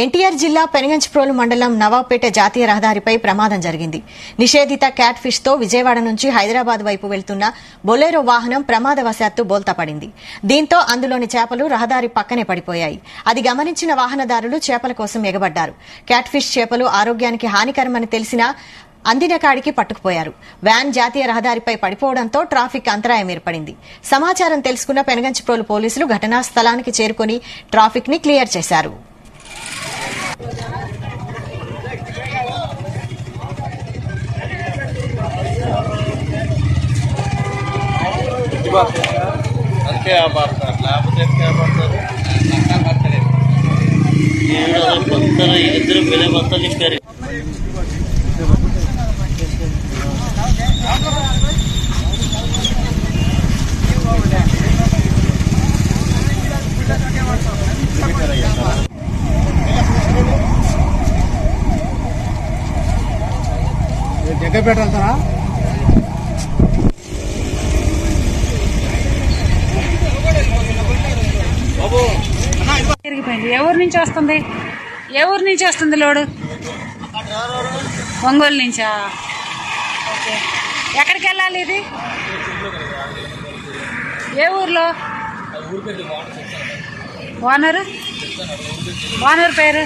ఎన్టీఆర్ జిల్లా పెనుగంచిప్రోలు మండలం నవాబ్పేట జాతీయ రహదారిపై ప్రమాదం జరిగింది. నిషేధిత క్యాట్ ఫిష్ తో విజయవాడ నుంచి హైదరాబాద్ వైపు వెళ్తున్న బొలెరో వాహనం ప్రమాదవశాత్తు బోల్తాపడింది. దీంతో అందులోని చేపలు రహదారి పక్కనే పడిపోయాయి. అది గమనించిన వాహనదారులు చేపల కోసం ఎగబడ్డారు. క్యాట్ ఫిష్ చేపలు ఆరోగ్యానికి హానికరమని తెలిసినా అందిన కాడికి పట్టుకుపోయారు. వ్యాన్ జాతీయ రహదారిపై పడిపోవడంతో ట్రాఫిక్ అంతరాయం ఏర్పడింది. సమాచారం తెలుసుకున్న పెనుగంచిప్రోలు పోలీసులు ఘటనా స్థలానికి చేరుకుని ట్రాఫిక్ ని క్లియర్ చేశారు. ఇద్దరు వేరే బస్తాలు నింపారు. జగ్గపేట వెళ్తారా? తిరిగిపోయింది. ఏ ఊరు నుంచి వస్తుంది? ఏ ఊరు నుంచి వస్తుంది లోడు? ఒంగోలు నుంచా? ఓకే. ఎక్కడికి వెళ్ళాలి ఇది? ఏ ఊర్లో? ఓనరు పేరు?